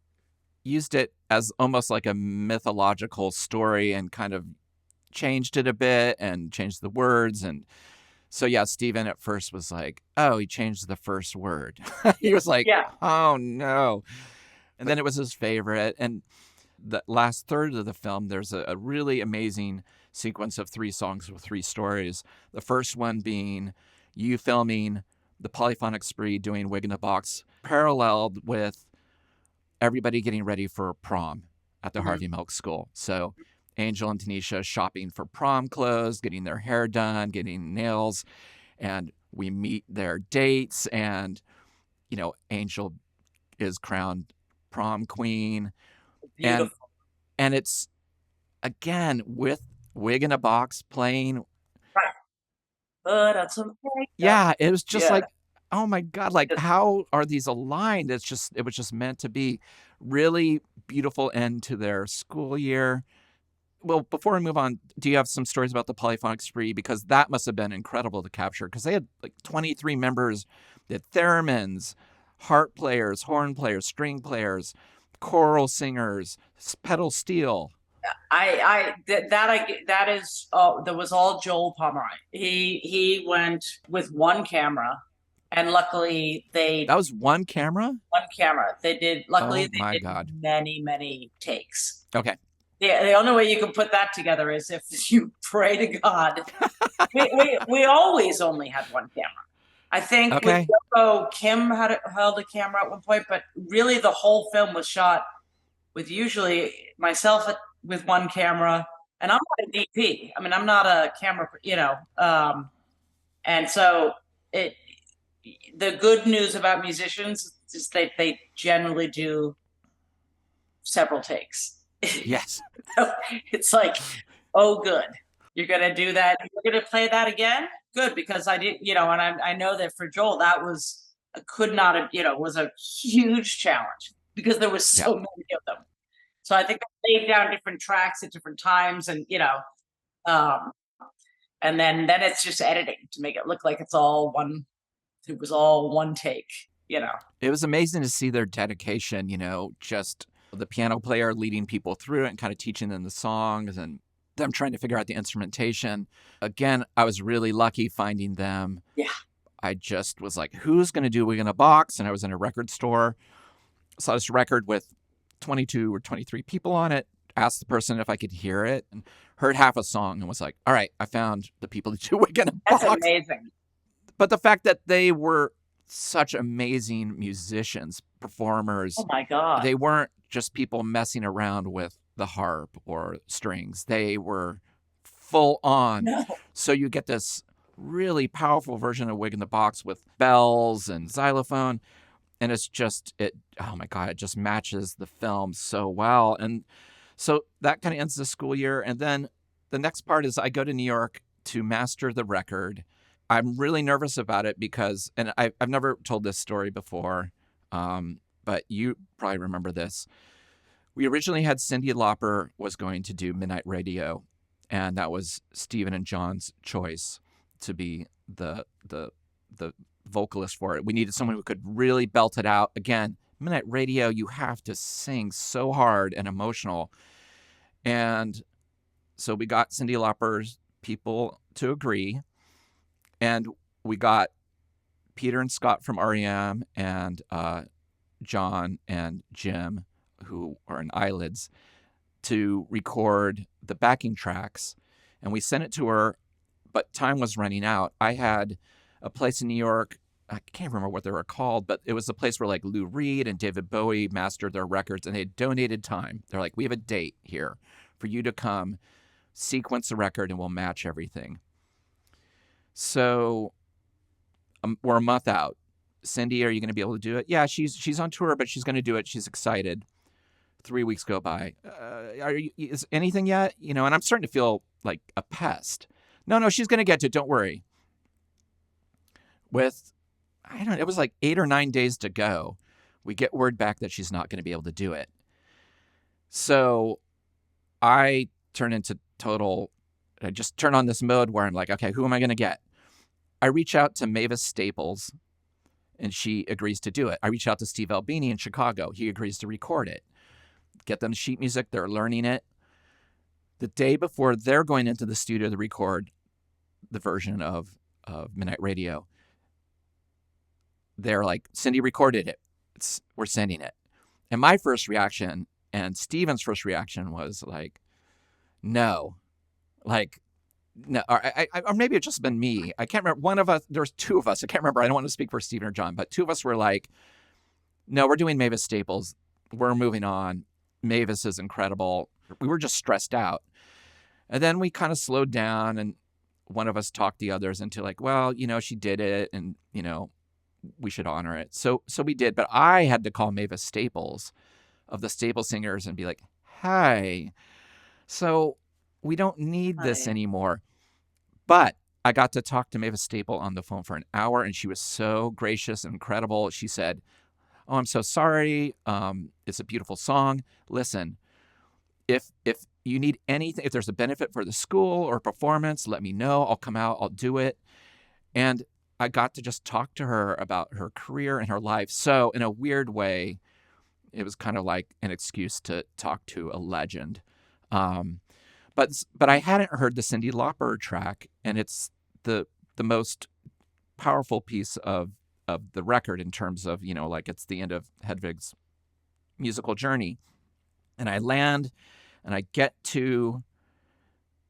used it as almost like a mythological story and kind of changed it a bit and changed the words. And so, yeah, Steven at first was like, oh, he changed the first word. He was like, Yeah. oh, no. And then it was his favorite. And the last third of the film, there's a really amazing sequence of 3 songs with 3 stories. The first one being you filming the Polyphonic Spree doing Wig in the Box, paralleled with everybody getting ready for prom at the Harvey Milk School. So Angel and Tanisha shopping for prom clothes, getting their hair done, getting nails, and we meet their dates, and Angel is crowned prom queen. Beautiful. And it's, again, with Wig in a Box playing. Right. But that's okay. Yeah, it was just Yeah. like, oh my God, like, how are these aligned? It was just meant to be. Really beautiful end to their school year. Well, before we move on, do you have some stories about the Polyphonic Spree? Because that must have been incredible to capture, because they had like 23 members. They had theremins, harp players, horn players, string players, choral singers, pedal steel. That is that was all Joel Pomeroy. He went with one camera, and luckily That was one camera? one camera. Luckily Oh they my did God. many takes. Okay. The only way you can put that together is if you pray to God. we always only had one camera. I think Okay. with Yoko, Kim held a camera at one point, but really the whole film was shot with usually myself with one camera, and I'm not a DP. I mean, I'm not a camera, and so it. The good news about musicians is they generally do several takes. Yes. So it's like, oh, good. You're going to do that. You're going to play that again? Good, because I did, and I know that for Joel, that was, could not have, was a huge challenge because there was Yeah. so many of them. So I think they laid down different tracks at different times and, um, and then it's just editing to make it look like it was all one take. It was amazing to see their dedication, just the piano player leading people through it and kind of teaching them the songs and them trying to figure out the instrumentation. Again, I was really lucky finding them. Yeah. I just was like, who's going to do Wig in a Box? And I was in a record store, saw this record with 22 or 23 people on it, asked the person if I could hear it, and heard half a song and was like, all right, I found the people that do Wig in a Box. That's amazing. But the fact that they were such amazing musicians, performers. Oh my God. They weren't just people messing around with the harp or strings. They were full on. No. So you get this really powerful version of Wig in the Box with bells and xylophone. And it's just, oh my God, it just matches the film so well. And so that kind of ends the school year. And then the next part is I go to New York to master the record. I'm really nervous about it because, and I've never told this story before, but you probably remember this. We originally had Cyndi Lauper was going to do Midnight Radio, and that was Stephen and John's choice to be the vocalist for it. We needed someone who could really belt it out. Again, Midnight Radio, you have to sing so hard and emotional. And so we got Cyndi Lauper's people to agree. And we got Peter and Scott from REM and John and Jim, who are in Eyelids, to record the backing tracks. And we sent it to her, but time was running out. I had a place in New York, I can't remember what they were called, but it was a place where like Lou Reed and David Bowie mastered their records, and they donated time. They're like, we have a date here for you to come sequence the record and we'll match everything. So we're a month out. Cyndi, are you going to be able to do it? Yeah, she's on tour, but she's going to do it. She's excited. 3 weeks go by. Is anything yet? And I'm starting to feel like a pest. No, she's going to get to it. Don't worry. It was like 8 or 9 days to go. We get word back that she's not going to be able to do it. So I just turn on this mode where I'm like, okay, who am I going to get? I reach out to Mavis Staples, and she agrees to do it. I reach out to Steve Albini in Chicago. He agrees to record it. Get them sheet music. They're learning it. The day before they're going into the studio to record the version of Midnight Radio, they're like, Cyndi recorded it. We're sending it. And my first reaction and Steven's first reaction was like, no. Like, no, or maybe it's just been me. I can't remember. One of us, there's two of us. I can't remember. I don't want to speak for Stephen or John, but two of us were like, no, we're doing Mavis Staples. We're moving on. Mavis is incredible. We were just stressed out. And then we kind of slowed down, and one of us talked the others into like, well, she did it, and, we should honor it. So we did. But I had to call Mavis Staples of the Staples Singers and be like, hey, so we don't need this anymore. But I got to talk to Mavis Staple on the phone for an hour, and she was so gracious and incredible. She said, oh, I'm so sorry. It's a beautiful song. Listen, if you need anything, if there's a benefit for the school or performance, let me know. I'll come out. I'll do it. And I got to just talk to her about her career and her life. So in a weird way, it was kind of like an excuse to talk to a legend. But I hadn't heard the Cyndi Lauper track, and it's the most powerful piece of the record in terms of, like it's the end of Hedwig's musical journey. And I land and I get to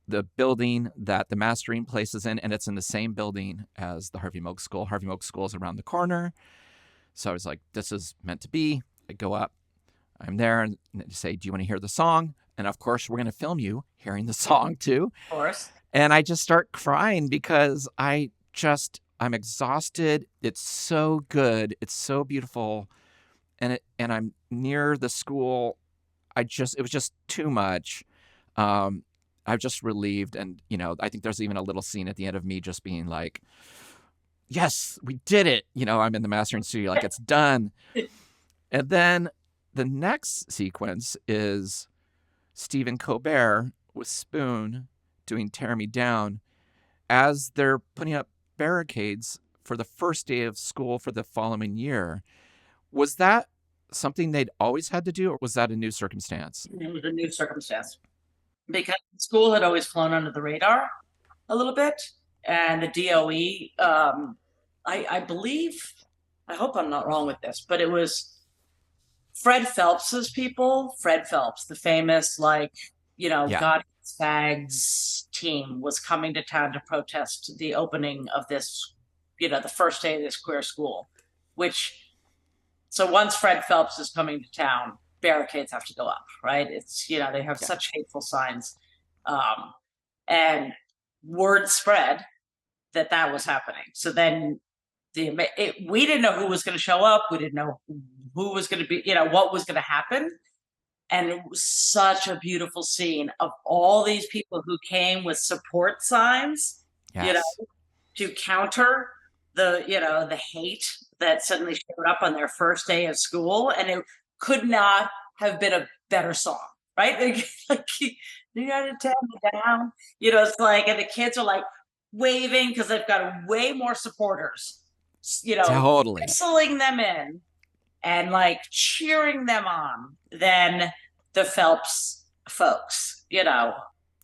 the building that the mastering place is in, and it's in the same building as the Harvey Milk School. Harvey Milk School is around the corner. So I was like, this is meant to be. I go up. I'm there and they say, do you want to hear the song? And of course, we're going to film you hearing the song too. Of course. And I just start crying because I'm exhausted. It's so good. It's so beautiful. And I'm near the school. It was just too much. I'm just relieved. And, I think there's even a little scene at the end of me just being like, yes, we did it. I'm in the mastering studio, like it's done. And then the next sequence is Stephen Colbert with Spoon doing Tear Me Down as they're putting up barricades for the first day of school for the following year. Was that something they'd always had to do, or was that a new circumstance? It was a new circumstance because the school had always flown under the radar a little bit, and the DOE, I believe, I hope I'm not wrong with this, but it was Fred Phelps's people. Fred Phelps, the famous, Yeah. God Hates Fags team, was coming to town to protest the opening of this, the first day of this queer school, so once Fred Phelps is coming to town, barricades have to go up, right? It's, they have such hateful signs. And word spread that was happening. So then we didn't know who was going to show up. We didn't know who was going to be, what was going to happen. And it was such a beautiful scene of all these people who came with support signs, Yes. to counter the hate that suddenly showed up on their first day of school. And it could not have been a better song, right? Like, you got to tear me down. It's like, and the kids are like waving because they've got way more supporters, Totally whistling them in and like cheering them on than the Phelps folks, Yeah,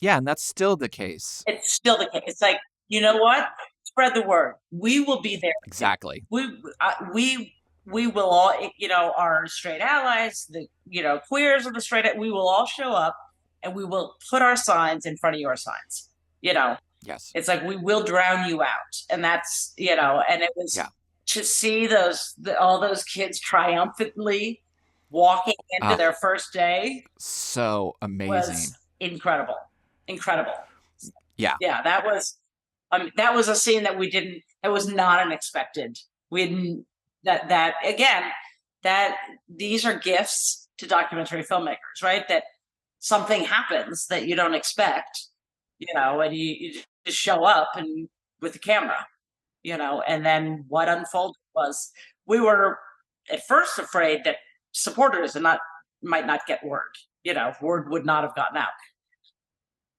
and that's still the case. It's still the case. It's like, you know what? Spread the word. We will be there. Exactly. We will all, our straight allies, the, queers of the straight, we will all show up and we will put our signs in front of your signs, Yes. It's like, we will drown you out. And that's, and it was to see all those kids triumphantly walking into their first day. So amazing. Was incredible. Yeah. Yeah. That was a scene that was not unexpected. We didn't, that these are gifts to documentary filmmakers, right? That something happens that you don't expect, and you just show up and with the camera, and then what unfolded was, we were at first afraid that supporters might not get word, word would not have gotten out.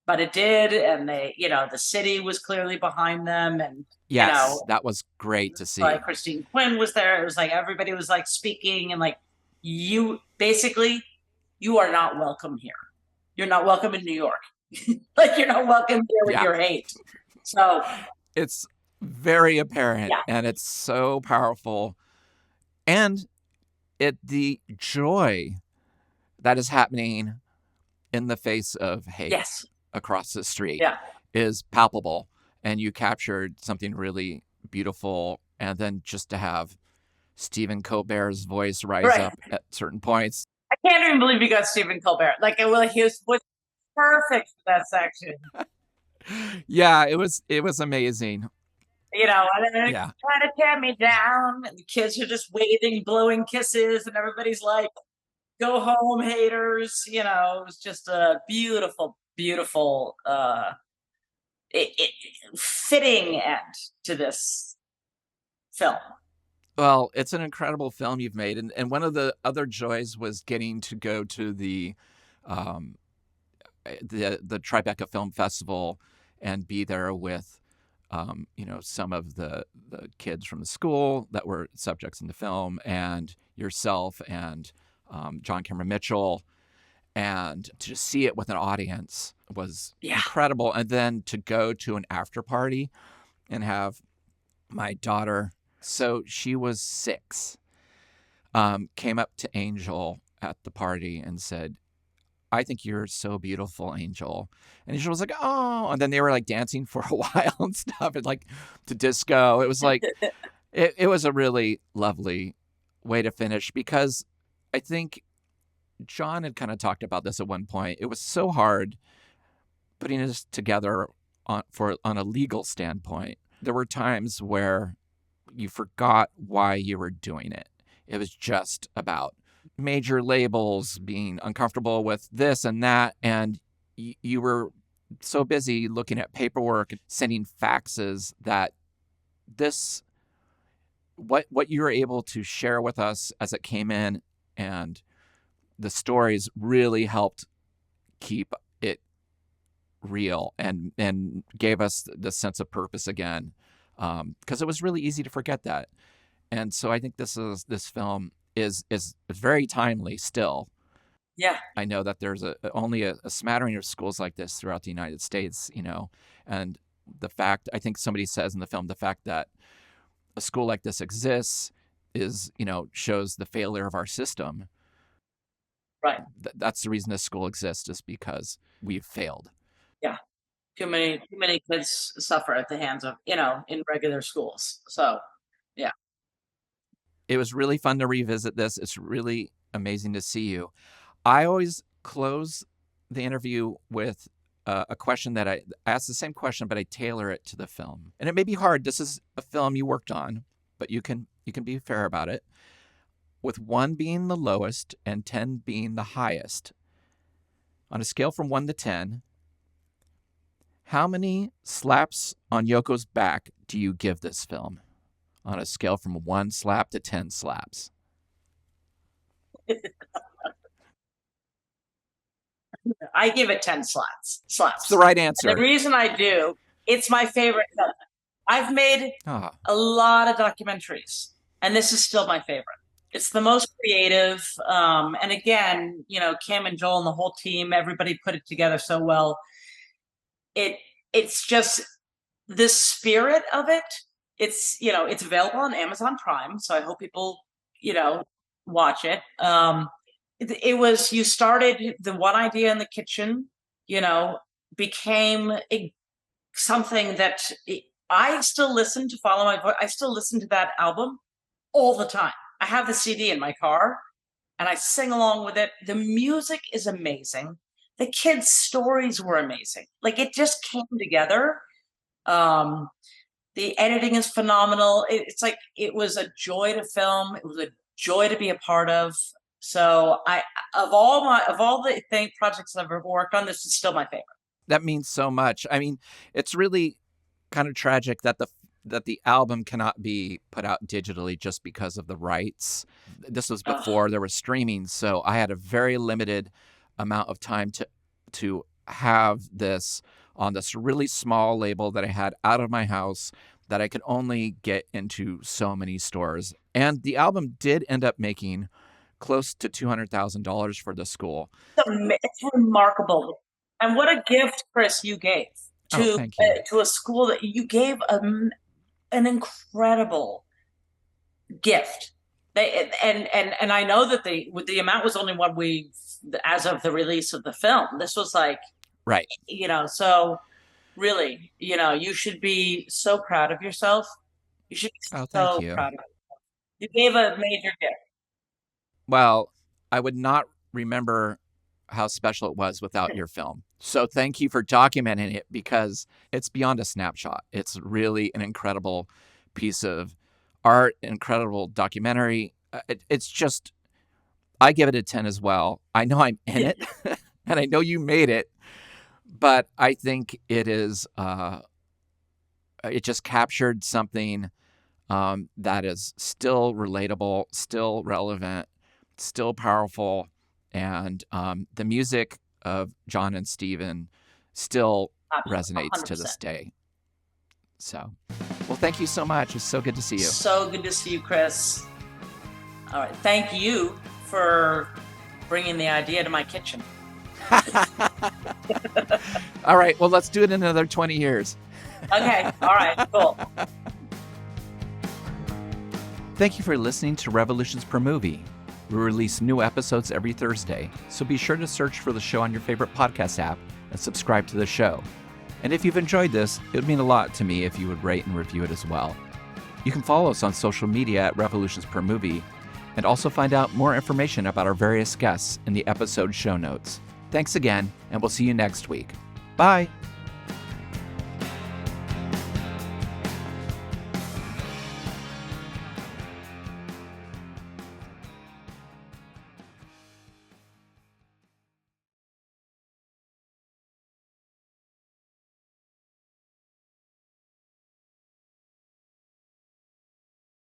But it did, and they, the city was clearly behind them, and yes, that was great to see. Like Christine Quinn was there. It was like everybody was like speaking, and like, you are not welcome here. You're not welcome in New York. Like, you're not welcome here with your hate. So it's very apparent, and it's so powerful, and the joy that is happening in the face of hate. Yes. Across the street is palpable, and you captured something really beautiful. And then just to have Stephen Colbert's voice rise up at certain points. I can't even believe you got Stephen Colbert. Like, he was perfect for that section. Yeah, it was amazing. And then trying to tear me down, and the kids are just waving, blowing kisses, and everybody's like, "Go home, haters!" It was just a beautiful fitting end to this film. Well, it's an incredible film you've made, and one of the other joys was getting to go to the Tribeca Film Festival and be there with some of the kids from the school that were subjects in the film, and yourself and John Cameron Mitchell. And to just see it with an audience was incredible. And then to go to an after party and have my daughter, so she was 6, came up to Angel at the party and said, "I think you're so beautiful, Angel." And Angel was like, "Oh," and then they were like dancing for a while and stuff, and like to disco. It was like, it was a really lovely way to finish, because I think John had kind of talked about this at one point. It was so hard putting this together on a legal standpoint. There were times where you forgot why you were doing it. It was just about major labels being uncomfortable with this and that, and you were so busy looking at paperwork and sending faxes that what you were able to share with us as it came in and the stories really helped keep it real and gave us the sense of purpose again, because it was really easy to forget that. And so I think this film is very timely still. Yeah. I know that there's only a smattering of schools like this throughout the United States, and the fact, I think somebody says in the film, the fact that a school like this exists is, shows the failure of our system. Right. That's the reason this school exists, is because we've failed. Yeah. Too many kids suffer at the hands of, in regular schools. So, yeah. It was really fun to revisit this. It's really amazing to see you. I always close the interview with a question that I ask the same question, but I tailor it to the film. And it may be hard. This is a film you worked on, but you can be fair about it. With 1 being the lowest and 10 being the highest, on a scale from 1 to 10, how many slaps on Yoko's back do you give this film? On a scale from 1 slap to 10 slaps. I give it 10 slaps. That's the right answer. And the reason I do, it's my favorite film. I've made a lot of documentaries, and this is still my favorite. It's the most creative. And again, Kim and Joel and the whole team, everybody put it together so well. It's just the spirit of it. It's, it's available on Amazon Prime. So I hope people, watch it. It was, you started the one idea in the kitchen, became something that I still listen to Follow My Voice. I still listen to that album all the time. I have the CD in my car and I sing along with it. The music is amazing. The kids' stories were amazing. Like, it just came together. The editing is phenomenal. It's like, it was a joy to film. It was a joy to be a part of. So of all the projects I've ever worked on, this is still my favorite. That means so much. I mean, it's really kind of tragic that the album cannot be put out digitally just because of the rights. This was before there was streaming, so I had a very limited amount of time to have this on this really small label that I had out of my house that I could only get into so many stores. And the album did end up making close to $200,000 for the school. It's remarkable. And what a gift, Chris, you gave to a school that you gave an incredible gift. And I know that the amount was only what as of the release of the film. This was like, right. So really, you should be so proud of yourself. You should be so proud of yourself. You gave a major gift. Well, I would not remember how special it was without your film. So thank you for documenting it, because it's beyond a snapshot. It's really an incredible piece of art, incredible documentary. It's just, I give it a 10 as well. I know I'm in it and I know you made it, but I think it is, it just captured something that is still relatable, still relevant, still powerful, and the music of John and Steven still resonates 100%. To this day. So, well, thank you so much. It's so good to see you. So good to see you, Chris. All right. Thank you for bringing the idea to my kitchen. All right. Well, let's do it in another 20 years. Okay. All right. Cool. Thank you for listening to Revolutions Per Movie. We release new episodes every Thursday, so be sure to search for the show on your favorite podcast app and subscribe to the show. And if you've enjoyed this, it would mean a lot to me if you would rate and review it as well. You can follow us on social media at Revolutions Per Movie, and also find out more information about our various guests in the episode show notes. Thanks again, and we'll see you next week. Bye!